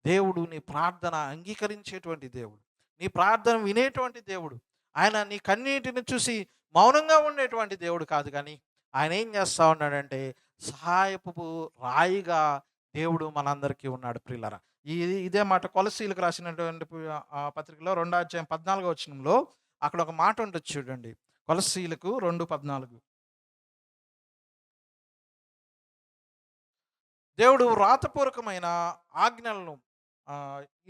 దేవుడు నీ ప్రార్థన అంగీకరించేటువంటి దేవుడు, నీ ప్రార్థన వినేటువంటి దేవుడు. ఆయన నీ కన్నీటిని చూసి మౌనంగా ఉండేటువంటి దేవుడు కాదు, కానీ ఆయన ఏం చేస్తూ ఉన్నాడంటే సహాయపు రాయిగా దేవుడు మనందరికీ ఉన్నాడు ప్రియులారా. ఇదే మాట కొలసీలకు రాసినటువంటి పత్రికలో 2వ అధ్యాయం 14వ వచనంలో అక్కడ ఒక మాట ఉంటుంది చూడండి. కొలసీలకు 2:14. దేవుడు వ్రాతపూర్వకమైన ఆజ్ఞలను,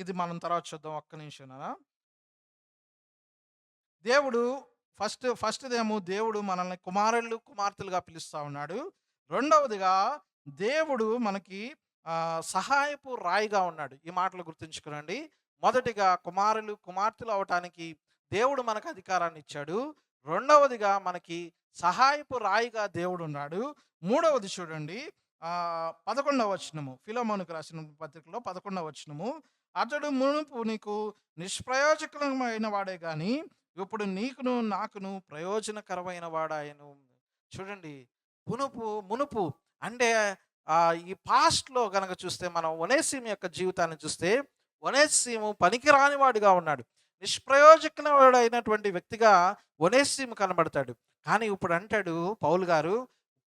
ఇది మనం తర్వాత చూద్దాం, ఒక్క నిమిషం. దేవుడు ఫస్ట్దేమో దేవుడు మనల్ని కుమారులు కుమార్తెలుగా పిలుస్తూ ఉన్నాడు. రెండవదిగా దేవుడు మనకి సహాయపు రాయిగా ఉన్నాడు. ఈ మాటలు గుర్తుంచుకోనండి. మొదటిగా కుమారులు కుమార్తెలు అవటానికి దేవుడు మనకు అధికారాన్ని ఇచ్చాడు. రెండవదిగా మనకి సహాయపు రాయిగా దేవుడు ఉన్నాడు. మూడవది చూడండి, 11వ వచనము, ఫిలెమోనుకు రాసిన పత్రికలో 11వ వచనము. అతడు మునుపు నీకు నిష్ప్రయోజకమైన వాడే కానీ ఇప్పుడు నీకును నాకును ప్రయోజనకరమైన వాడాయను. చూడండి, మునుపు అంటే ఈ పాస్ట్లో కనుక చూస్తే మనం ఒనేసిము యొక్క జీవితాన్ని చూస్తే ఒనేసిము పనికిరాని వాడిగా ఉన్నాడు, నిష్ప్రయోజకమైనటువంటి వ్యక్తిగా ఒనేసిము కనబడతాడు. కానీ ఇప్పుడు అంటాడు పౌలు గారు,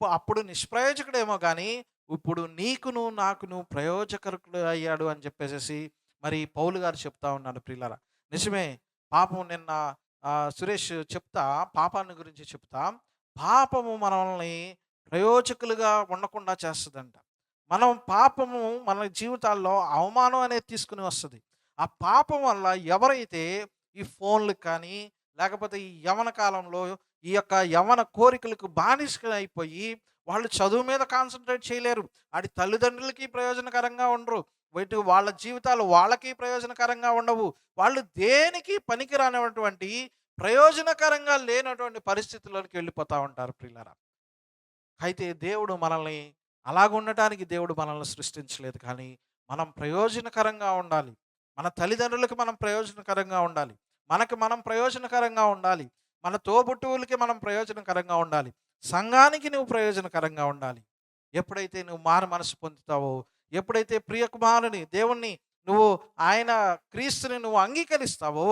అప్పుడు నిష్ప్రయోజకుడేమో కానీ ఇప్పుడు నీకును నాకును ప్రయోజకరుడు అయ్యాడు అని చెప్పేసి మరి పౌలు గారు చెప్తా ఉన్నాడు ప్రియులారా. నిజమే, పాపం నిన్న సురేష్ పాపాన్ని గురించి చెప్తా, పాపము మనల్ని ప్రయోజకులుగా ఉండకుండా చేస్తుందంట. పాపము మన జీవితాల్లో అవమానం అనేది తీసుకుని వస్తుంది. ఆ పాపం వల్ల ఎవరైతే ఈ ఫోన్లకు కానీ లేకపోతే ఈ యవన కాలంలో ఈ యొక్క యవన కోరికలకు బానిసగా అయిపోయి వాళ్ళు చదువు మీద కాన్సన్ట్రేట్ చేయలేరు, వాడి తల్లిదండ్రులకి ప్రయోజనకరంగా ఉండరు, వాళ్ళ జీవితాలు వాళ్ళకి ప్రయోజనకరంగా ఉండవు, వాళ్ళు దేనికి పనికిరానటువంటి ప్రయోజనకరంగా లేనటువంటి పరిస్థితుల్లోకి వెళ్ళిపోతూ ఉంటారు ప్రియులారా. అయితే దేవుడు మనల్ని అలాగ ఉండటానికి దేవుడు మనల్ని సృష్టించలేదు, కానీ మనం ప్రయోజనకరంగా ఉండాలి. మన తల్లిదండ్రులకి మనం ప్రయోజనకరంగా ఉండాలి, మనం ప్రయోజనకరంగా ఉండాలి, మన తోబుట్టువులకి మనం ప్రయోజనకరంగా ఉండాలి, సంఘానికి నువ్వు ప్రయోజనకరంగా ఉండాలి. ఎప్పుడైతే నువ్వు మారు మనసు పొందుతావో, ఎప్పుడైతే ప్రియ కుమారుని దేవుణ్ణి నువ్వు ఆయన క్రీస్తుని నువ్వు అంగీకరిస్తావో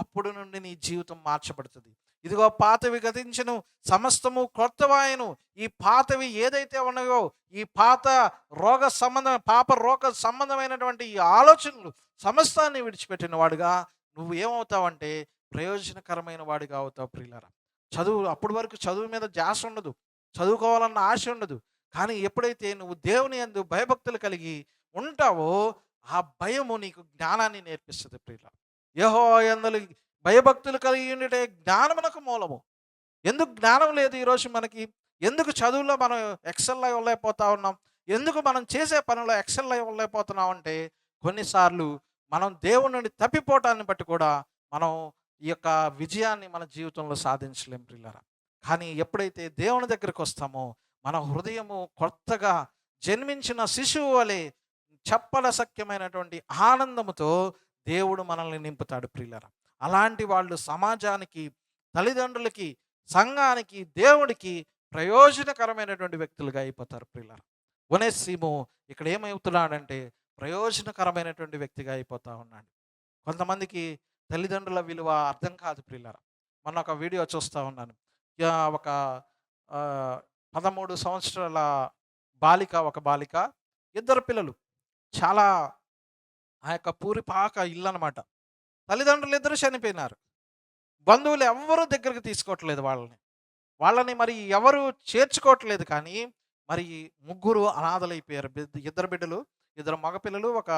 అప్పుడు నుండి నీ జీవితం మార్చబడుతుంది. ఇదిగో పాతవి గతించెను, సమస్తము క్రొత్తవాయెను. ఈ పాతవి ఏదైతే ఉన్నాయో, ఈ పాత పాప రోగ సంబంధమైనటువంటి ఈ ఆలోచనలు సమస్తాన్ని విడిచిపెట్టిన వాడుగా నువ్వు ఏమవుతావంటే ప్రయోజనకరమైన వాడిగా అవుతావు ప్రియులారా. అప్పటి వరకు చదువు మీద ధ్యాస ఉండదు, చదువుకోవాలన్న ఆశ ఉండదు. కానీ ఎప్పుడైతే నువ్వు దేవుని యందు భయభక్తులు కలిగి ఉంటావో ఆ భయము నీకు జ్ఞానాన్ని నేర్పిస్తుంది ప్రియులారా. యెహోవా యందు భయభక్తులు కలిగి ఉండే జ్ఞానమునకు మూలము. ఎందుకు జ్ఞానం లేదు ఈరోజు మనకి? ఎందుకు చదువులో మనం ఎక్సెల్ అవ్వలేకపోతా ఉన్నాం? ఎందుకు మనం చేసే పనుల్లో ఎక్సెల్ అవ్వలేకపోతున్నాం అంటే కొన్నిసార్లు మనం దేవుని నుండి తప్పిపోవటాన్ని బట్టి కూడా మనం ఈ యొక్క విజయాన్ని మన జీవితంలో సాధించలేం ప్రియులారా. కానీ ఎప్పుడైతే దేవుని దగ్గరికి వస్తామో మన హృదయము కొత్తగా జన్మించిన శిశువు వలె చెప్పలశక్యమైనటువంటి ఆనందముతో దేవుడు మనల్ని నింపుతాడు ప్రియులారా. అలాంటి వాళ్ళు సమాజానికి, తల్లిదండ్రులకి, సంఘానికి, దేవుడికి ప్రయోజనకరమైనటువంటి వ్యక్తులుగా అయిపోతారు ప్రియులారా. ఒనేసిము ఇక్కడ ఏమవుతున్నాడంటే ప్రయోజనకరమైనటువంటి వ్యక్తిగా అయిపోతా ఉన్నాడు. కొంతమందికి తల్లిదండ్రుల విలువ అర్థం కాదు ప్రియులారా. మొన్న ఒక వీడియో చూస్తూ ఉన్నాను. ఒక 13 సంవత్సరాల ఒక బాలిక, ఇద్దరు పిల్లలు. చాలా ఆ యొక్క పూరిపాక ఇల్లు అనమాట. తల్లిదండ్రులు ఇద్దరు చనిపోయినారు. బంధువులు ఎవ్వరూ దగ్గరికి తీసుకోవట్లేదు వాళ్ళని మరి ఎవరు చేర్చుకోవట్లేదు. కానీ మరి ముగ్గురు అనాథలైపోయారు. ఇద్దరు బిడ్డలు, ఇద్దరు మగపిల్లలు, ఒక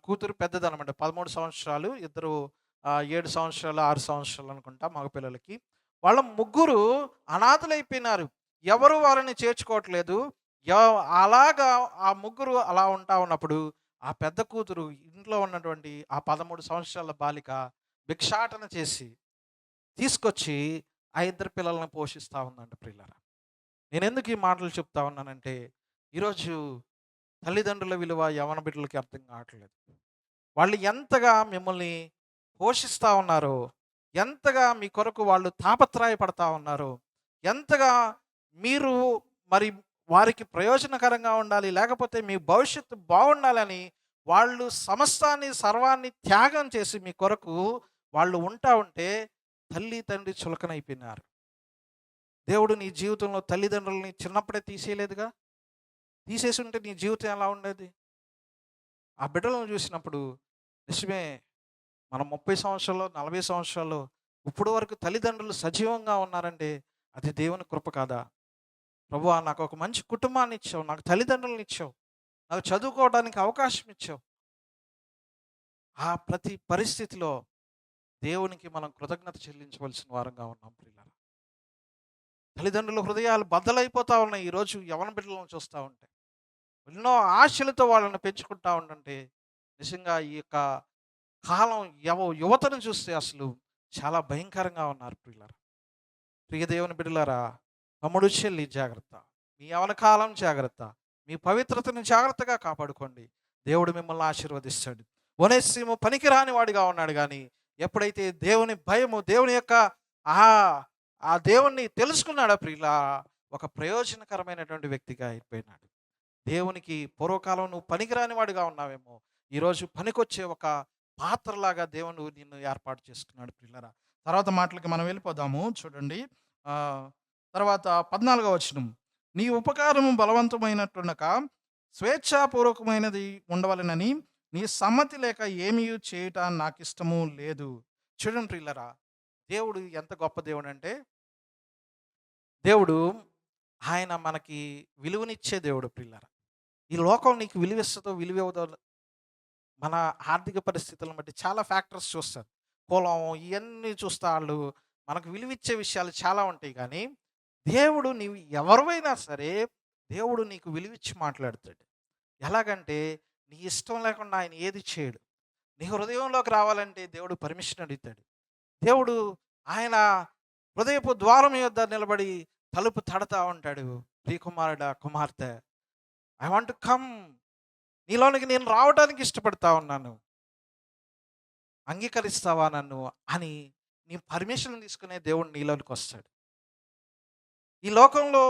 కూతురు పెద్దదనమాట, 13 సంవత్సరాలు, ఇద్దరు 7 సంవత్సరాలు 6 సంవత్సరాలు అనుకుంటా మగపిల్లలకి. వాళ్ళ ముగ్గురు అనాథలైపోయినారు. ఎవరు వారిని చేర్చుకోవట్లేదు. అలాగా ఆ ముగ్గురు అలా ఉంటా ఉన్నప్పుడు ఆ పెద్ద కూతురు ఇంట్లో ఉన్నటువంటి ఆ 13 సంవత్సరాల బాలిక భిక్షాటన చేసి తీసుకొచ్చి ఆ ఇద్దరు పిల్లల్ని పోషిస్తూ ఉందండి ప్రియులారా. నేను ఎందుకు ఈ మాటలు చెప్తా ఉన్నానంటే ఈరోజు తల్లిదండ్రుల విలువ యవ్వన బిడ్డలకి అర్థం కావట్లేదు. వాళ్ళు ఎంతగా మిమ్మల్ని పోషిస్తూ ఉన్నారో, ఎంతగా మీ కొరకు వాళ్ళు తాపత్రయపడతా ఉన్నారో, ఎంతగా మీరు మరి వారికి ప్రయోజనకరంగా ఉండాలి, లేకపోతే మీ భవిష్యత్తు బాగుండాలని వాళ్ళు సమస్తాన్ని సర్వాన్ని త్యాగం చేసి మీ కొరకు వాళ్ళు ఉంటా ఉంటే తల్లి తండ్రి చులకనైపోయినారు. దేవుడు నీ జీవితంలో తల్లిదండ్రులని చిన్నప్పుడే తీసేయలేదుగా. తీసేసి ఉంటే నీ జీవితం ఎలా ఉండేది? ఆ బిడ్డలను చూసినప్పుడు నిజమే, మనం 30 సంవత్సరాలు 40 సంవత్సరాలు ఇప్పుడు వరకు తల్లిదండ్రులు సజీవంగా ఉన్నారంటే అది దేవుని కృప కాదా? ప్రభువా, నాకు ఒక మంచి కుటుంబాన్ని ఇచ్చావు, నాకు తల్లిదండ్రులను ఇచ్చావు, నాకు చదువుకోవడానికి అవకాశం ఇచ్చావు. ఆ ప్రతి పరిస్థితిలో దేవునికి మనం కృతజ్ఞత చెల్లించవలసిన వారంగా ఉన్నాం ప్రియులారా. తల్లిదండ్రుల హృదయాలు బద్దలైపోతా ఉన్నాయి ఈరోజు యవ్వన బిడ్డలను చూస్తూ ఉంటే. ఎన్నో ఆశలతో వాళ్ళని పెంచుకుంటా ఉండంటే నిజంగా ఈ యొక్క కాలం యువతను చూస్తే అసలు చాలా భయంకరంగా ఉన్నారు ప్రియులారా. ప్రియ దేవుని బిడ్డలారా, తమ్ముడు చెల్లి జాగ్రత్త, మీ యవ్వన కాలం జాగ్రత్త, మీ పవిత్రతను జాగ్రత్తగా కాపాడుకోండి. దేవుడు మిమ్మల్ని ఆశీర్వదిస్తాడు. ఒనేసిము పనికిరాని వాడిగా ఉన్నాడు, కానీ ఎప్పుడైతే దేవుని భయము, దేవుని యొక్క ఆ దేవుణ్ణి తెలుసుకున్నాడో ప్రియులా, ఒక ప్రయోజనకరమైనటువంటి వ్యక్తిగా అయిపోయినాడు. దేవునికి పూర్వకాలం నువ్వు పనికిరాని వాడిగా ఉన్నావేమో, ఈరోజు పనికొచ్చే ఒక పాత్రలాగా దేవుడు నిన్ను ఏర్పాటు చేసుకున్నాడు ప్రియులారా. తర్వాత మాటలకి మనం వెళ్ళిపోదాము. చూడండి, తర్వాత 14వ వచనం. నీ ఉపకారము బలవంతమైనట్టుండక స్వేచ్ఛాపూర్వకమైనది ఉండవలెనని నీ సమ్మతి లేక ఏమీ చేయుట నాకు ఇష్టము లేదు. చూడండి ప్రియులారా, దేవుడు ఎంత గొప్ప దేవుడు అంటే, దేవుడు ఆయన మనకి విలువనిచ్చే దేవుడు ప్రియులారా. ఈ లోకం నీకు విలువిస్తుందో విలువదో మన ఆర్థిక పరిస్థితులను బట్టి చాలా ఫ్యాక్టర్స్ చూస్తారు. కులం ఇవన్నీ చూస్తా వాళ్ళు మనకు విలువిచ్చే విషయాలు చాలా ఉంటాయి. కానీ దేవుడు నీవు ఎవరివైనా సరే దేవుడు నీకు విలువిచ్చి మాట్లాడతాడు. ఎలాగంటే నీ ఇష్టం లేకుండా ఆయన ఏది చేయడు. నీ హృదయంలోకి రావాలంటే దేవుడు పర్మిషన్ అడుగుతాడు. దేవుడు ఆయన హృదయపు ద్వారం యొద్ద నిలబడి తలుపు తడతా ఉంటాడు. ప్రియకుమారుడా, కుమార్తె, ఐ వాంట్ టు కమ్, నీలోనికి నేను రావడానికి ఇష్టపడతా ఉన్నాను, అంగీకరిస్తావా నన్ను అని నీ పర్మిషన్ తీసుకునే దేవుడు నీలోనికి వస్తాడు. ఈ లోకంలో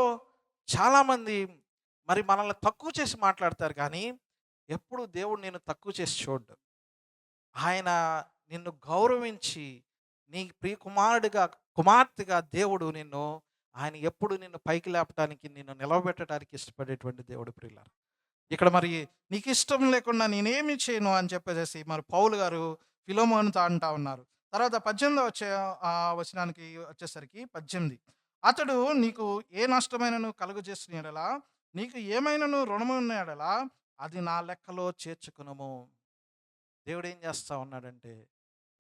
చాలామంది మరి మనల్ని తక్కువ చేసి మాట్లాడతారు, కానీ ఎప్పుడు దేవుడు నిన్ను తక్కువ చేసి చూడ్డు. ఆయన నిన్ను గౌరవించి నీ ప్రియ కుమార్తెగా దేవుడు ఆయన ఎప్పుడు నిన్ను పైకి లేపటానికి, నిన్ను నిలవబెట్టడానికి ఇష్టపడేటువంటి దేవుడు ప్రియులారా. ఇక్కడ మరి నీకు ఇష్టం లేకుండా నేనేమి చేయను అని చెప్పేసి మరి పౌలు గారు ఫిలోమోనుతో అంటా ఉన్నారు. తర్వాత 18 వచనానికి వచ్చేసరికి 18, అతడు నీకు ఏ నష్టమైనను కలుగు చేసిన ఎడలా, నీకు ఏమైనాను రుణమున్న ఎడలా అది నా లెక్కలో చేర్చుకునము. దేవుడు ఏం చేస్తా ఉన్నాడంటే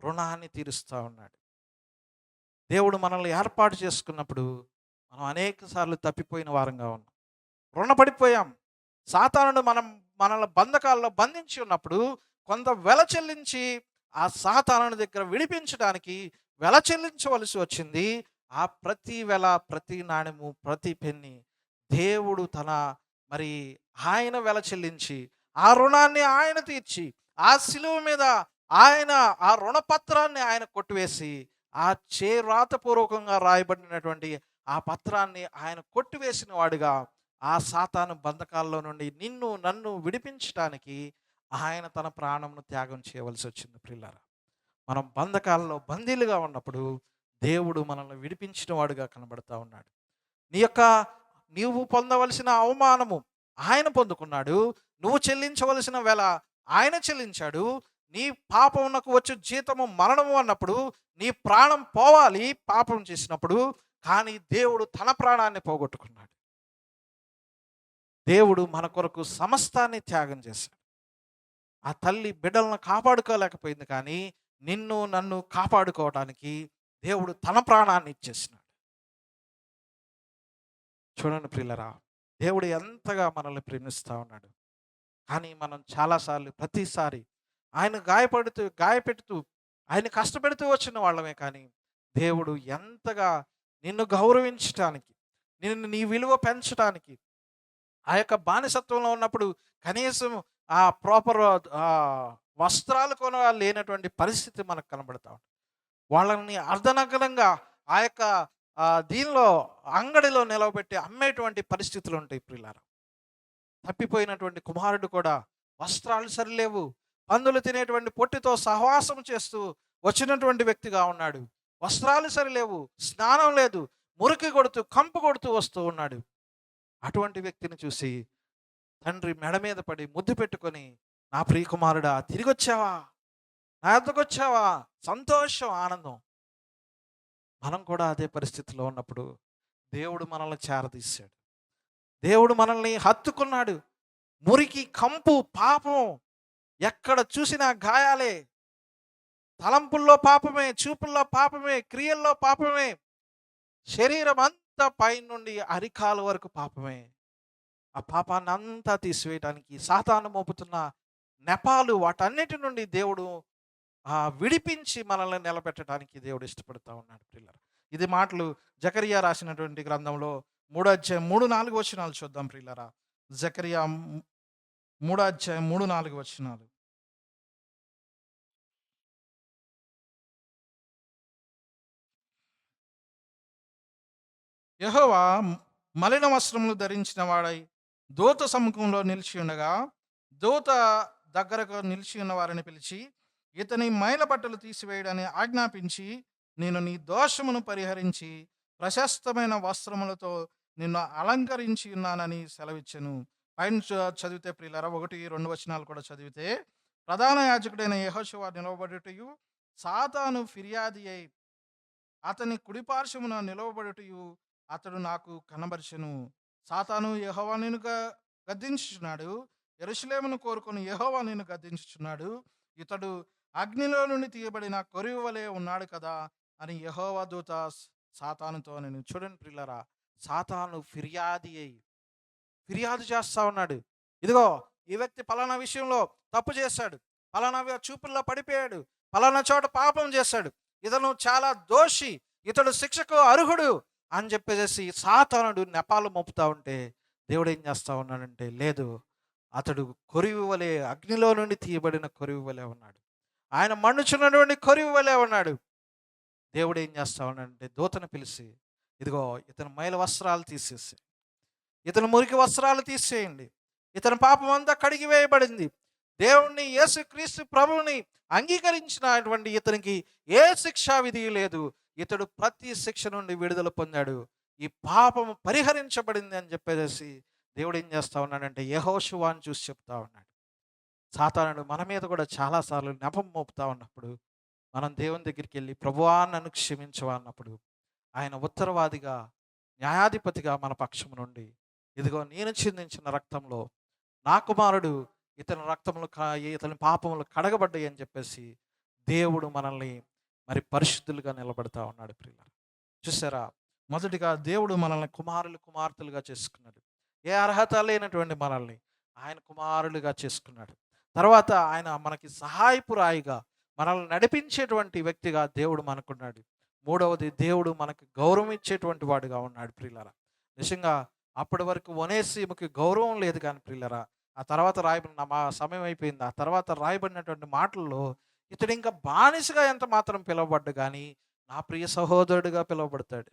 రుణాన్ని తీరుస్తా ఉన్నాడు. దేవుడు మనల్ని ఏర్పాటు చేసుకున్నప్పుడు మనం అనేక సార్లు తప్పిపోయిన వారంగా ఉన్నాం, రుణపడిపోయాం. సాతానుడు మనల్ని బంధకాల్లో బంధించి ఉన్నప్పుడు కొంత వెల చెల్లించి ఆ సాతానుడి దగ్గర విడిపించడానికి వెల చెల్లించవలసి వచ్చింది. ఆ ప్రతి వెల, ప్రతి నాణెము, ప్రతి పెన్ని దేవుడు మరి ఆయన వెల చెల్లించి ఆ రుణాన్ని ఆయన తీర్చి ఆ శిలువ మీద ఆయన ఆ రుణపత్రాన్ని ఆయన కొట్టివేసి ఆ రాతపూర్వకంగా రాయబడినటువంటి ఆ పత్రాన్ని ఆయన కొట్టివేసిన వాడుగా ఆ సాతాను బంధకాల్లో నుండి నిన్ను నన్ను విడిపించడానికి ఆయన తన ప్రాణంను త్యాగం చేయవలసి వచ్చింది ప్రియులారా. మనం బంధకాల్లో బందీలుగా ఉన్నప్పుడు దేవుడు మనల్ని విడిపించిన వాడుగా కనబడతా ఉన్నాడు. నీవు పొందవలసిన అవమానము ఆయన పొందుకున్నాడు, నువ్వు చెల్లించవలసిన వెల ఆయన చెల్లించాడు. నీ పాపమునకు వచ్చే జీతము మరణము అన్నప్పుడు నీ ప్రాణం పోవాలి పాపం చేసినప్పుడు, కానీ దేవుడు తన ప్రాణాన్ని పోగొట్టుకున్నాడు. దేవుడు మన కొరకు సమస్తాన్ని త్యాగం చేశాడు. ఆ తల్లి బిడ్డలను కాపాడుకోలేకపోయింది, కానీ నిన్ను నన్ను కాపాడుకోవడానికి దేవుడు తన ప్రాణాన్ని ఇచ్చేసినాడు. చూడండి ప్రియులరా, దేవుడు ఎంతగా మనల్ని ప్రేమిస్తూ ఉన్నాడు. కానీ మనం చాలాసార్లు ప్రతిసారి ఆయన గాయపెడుతూ ఆయన కష్టపెడుతూ వచ్చిన వాళ్ళమే, కానీ దేవుడు ఎంతగా నిన్ను గౌరవించటానికి, నీ విలువ పెంచడానికి, ఆ యొక్క బానిసత్వంలో ఉన్నప్పుడు కనీసం ఆ ప్రాపర్ వస్త్రాలు లేనటువంటి పరిస్థితి మనకు కనబడతా ఉంటుంది. వాళ్ళని అర్ధనగ్నంగా ఆ యొక్క దీనిలో అంగడిలో నిలవబెట్టి అమ్మేటువంటి పరిస్థితులు ఉంటాయి ప్రియులారా. తప్పిపోయినటువంటి కుమారుడు కూడా వస్త్రాలు సరిలేవు, పందులు తినేటువంటి పొట్టితో సహవాసం చేస్తూ వచ్చినటువంటి వ్యక్తిగా ఉన్నాడు. వస్త్రాలు సరిలేవు, స్నానం లేదు, మురికి కొడుతూ కంపు కొడుతూ వస్తూ ఉన్నాడు. అటువంటి వ్యక్తిని చూసి తండ్రి మెడ మీద పడి ముద్దు పెట్టుకొని, నా ప్రియ కుమారుడా తిరిగి వచ్చావా, నా వద్దకు వచ్చావా, సంతోషం, ఆనందం. మనం కూడా అదే పరిస్థితిలో ఉన్నప్పుడు దేవుడు మనల్ని చేరదీశాడు, దేవుడు మనల్ని హత్తుకున్నాడు. మురికి, కంపు, పాపం, ఎక్కడ చూసినా గాయాలే, తలంపుల్లో పాపమే, చూపుల్లో పాపమే, క్రియల్లో పాపమే, శరీరం అంతా పైనుండి అరికాల వరకు పాపమే. ఆ పాపాన్ని అంతా తీసివేయడానికి సాతాను మోపుతున్న నెపాలు, వాటన్నిటి నుండి దేవుడు విడిపించి మనల్ని నిలబెట్టడానికి దేవుడు ఇష్టపడుతూ ఉన్నాడు ప్రియులారా. ఇది మాటలు జకరియా రాసినటువంటి గ్రంథంలో 3-4 వచనాలు చూద్దాం ప్రియులారా. జకరియా 3:3-4 వచనాలు. యెహోవా మలిన వస్త్రములు ధరించిన వాడై దూత సముఖంలో నిలిచి ఉండగా, దూత దగ్గరకు నిలిచి ఉన్న వారిని పిలిచి, ఇతని మైల బట్టలు తీసివేయడని ఆజ్ఞాపించి, నేను నీ దోషమును పరిహరించి ప్రశస్తమైన వస్త్రములతో నిన్ను అలంకరించి ఉన్నానని సెలవిచ్చెను. పైన చదివితే ప్రియులారా 1-2 వచనాలు కూడా చదివితే, ప్రధాన యాజకుడైన యెహోషువ నిలవబడుటయు, సాతాను ఫిర్యాది అయి అతని కుడిపార్శ్వమున నిలవబడుటయు అతడు నాకు కనబరిచెను. సాతాను యెహోవా నిన్ను గద్దించుచున్నాడు, యెరూషలేమును కోరుకొని యెహోవా నిన్ను గద్దించుచున్నాడు, ఇతడు అగ్నిలో నుండి తీయబడిన కొరివి వలె ఉన్నాడు కదా అని యెహోవా దూత సాతానుతో నేను. చూడండి ప్రియులారా, సాతాను ఫిర్యాదు చేస్తా ఉన్నాడు. ఇదిగో ఈ వ్యక్తి పలానా విషయంలో తప్పు చేశాడు, పలానా చూపుల్లో పడిపోయాడు, పలానా చోట పాపం చేశాడు, ఇతను చాలా దోషి, ఇతడు శిక్షకు అర్హుడు అని చెప్పేసి సాతానుడు నెపాలు మోపుతా ఉంటే, దేవుడు ఏం చేస్తా ఉన్నాడంటే, లేదు, అతడు కొరివి వలె, అగ్నిలో నుండి తీయబడిన కొరివి వలె ఉన్నాడు, ఆయన మండుచున్నటువంటి కొరివి వలె ఉన్నాడు. దేవుడు ఏం చేస్తా ఉన్నాడంటే దూతను పిలిచి, ఇదిగో ఇతని మైల వస్త్రాలు తీసేసి, ఇతని మురికి వస్త్రాలు తీసేయండి, ఇతని పాపం అంతా కడిగి వేయబడింది. దేవుణ్ణి యేసుక్రీస్తు ప్రభువుని అంగీకరించినటువంటి ఇతనికి ఏ శిక్షా విధి లేదు. ఇతడు ప్రతి శిక్ష నుండి విడుదల పొందాడు. ఈ పాపము పరిహరించబడింది అని చెప్పేసి దేవుడు ఏం చేస్తా ఉన్నాడంటే యెహోషువని చూసి చెప్తా ఉన్నాడు. సాతానుడు మన మీద కూడా చాలాసార్లు నెపం మోపుతా ఉన్నప్పుడు మనం దేవుని దగ్గరికి వెళ్ళి ప్రభువా నన్ను క్షమించవా అన్నప్పుడు ఆయన ఉత్తరవాదిగా న్యాయాధిపతిగా మన పక్షం నుండి ఇదిగో నేను చిందించిన రక్తంలో నా కుమారుడు ఇతని రక్తములు ఇతని పాపములు కడగబడ్డాయి అని చెప్పేసి దేవుడు మనల్ని మరి పరిశుద్ధులుగా నిలబెడతా ఉన్నాడు. ప్రియులారా, చూసారా, మొదటిగా దేవుడు మనల్ని కుమారులు కుమార్తెలుగా చేసుకున్నాడు. ఏ అర్హత లేనటువంటి మనల్ని ఆయన కుమారులుగా చేసుకున్నాడు. తర్వాత ఆయన మనకి సహాయపురాయిగా మనల్ని నడిపించేటువంటి వ్యక్తిగా దేవుడు మనకున్నాడు. మూడవది, దేవుడు మనకు గౌరవం ఇచ్చేటువంటి వాడుగా ఉన్నాడు. ప్రియులారా, నిజంగా అప్పటి వరకు ఒనేసిముకి గౌరవం లేదు కానీ ప్రియులారా, ఆ తర్వాత రాయబడిన మా సమయం అయిపోయింది. ఆ తర్వాత రాయబడినటువంటి మాటల్లో ఇతడు ఇంకా బానిసగా ఎంత మాత్రం పిలువబడ్డు కానీ నా ప్రియ సహోదరుడిగా పిలువబడతాడు.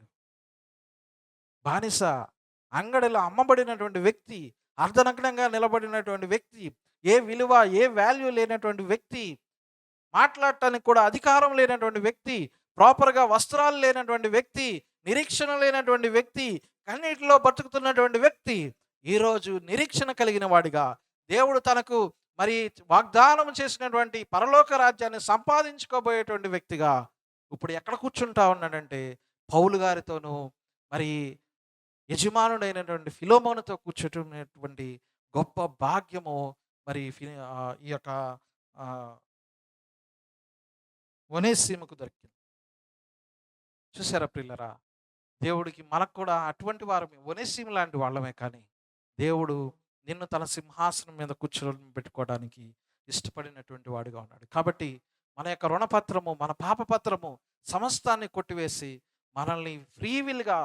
బానిస, అంగడిలో అమ్మబడినటువంటి వ్యక్తి, అర్ధనగ్నంగా నిలబడినటువంటి వ్యక్తి, ఏ విలువ ఏ వాల్యూ లేనటువంటి వ్యక్తి, మాట్లాడటానికి కూడా అధికారం లేనటువంటి వ్యక్తి, ప్రాపర్గా వస్త్రాలు లేనటువంటి వ్యక్తి, నిరీక్షణ లేనటువంటి వ్యక్తి, కన్నీటిలో బతుకుతున్నటువంటి వ్యక్తి ఈరోజు నిరీక్షణ కలిగిన వాడిగా దేవుడు తనకు మరి వాగ్దానం చేసినటువంటి పరలోక రాజ్యాన్ని సంపాదించుకోబోయేటువంటి వ్యక్తిగా ఇప్పుడు ఎక్కడ కూర్చుంటా ఉన్నాడంటే పౌలు గారితోనూ మరి యజమానుడైనటువంటి ఫిలోమోనుతో కూర్చున్నటువంటి గొప్ప భాగ్యము మరి ఈ యొక్క ఒనేసిముకు దొరికింది. చూసారా ప్రియులరా, దేవుడికి మనకు కూడా అటువంటి వారమే, ఒనేసిము లాంటి వాళ్ళమే. కానీ దేవుడు నిన్ను తన సింహాసనం మీద కూర్చొని పెట్టుకోవడానికి ఇష్టపడినటువంటి వాడుగా ఉన్నాడు. కాబట్టి మన యొక్క రుణపత్రము, మన పాపపత్రము సమస్తాన్ని కొట్టివేసి మనల్ని ఫ్రీవిల్గా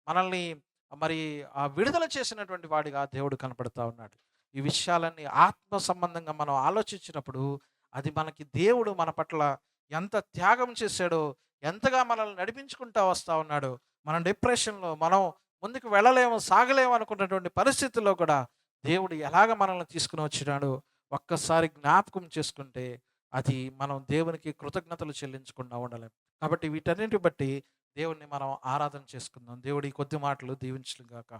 మనల్ని మరి విడుదల చేసినటువంటి వాడిగా దేవుడు కనపడతా ఉన్నాడు. ఈ విషయాలన్నీ ఆత్మ సంబంధంగా మనం ఆలోచించినప్పుడు అది మనకి దేవుడు మన పట్ల ఎంత త్యాగం చేశాడో, ఎంతగా మనల్ని నడిపించుకుంటా వస్తూ ఉన్నాడో, మనం డిప్రెషన్లో మనం ముందుకు వెళ్ళలేము, సాగలేము అనుకున్నటువంటి పరిస్థితుల్లో కూడా దేవుడు ఎలాగ మనల్ని తీసుకుని వచ్చినాడో ఒక్కసారి జ్ఞాపకం చేసుకుంటే అది మనం దేవునికి కృతజ్ఞతలు చెల్లించకుండా ఉండలేం. కాబట్టి వీటన్నిటి బట్టి దేవుణ్ణి మనం ఆరాధన చేసుకుందాం. దేవుడి కొద్ది మాటలు దీవించుగాక.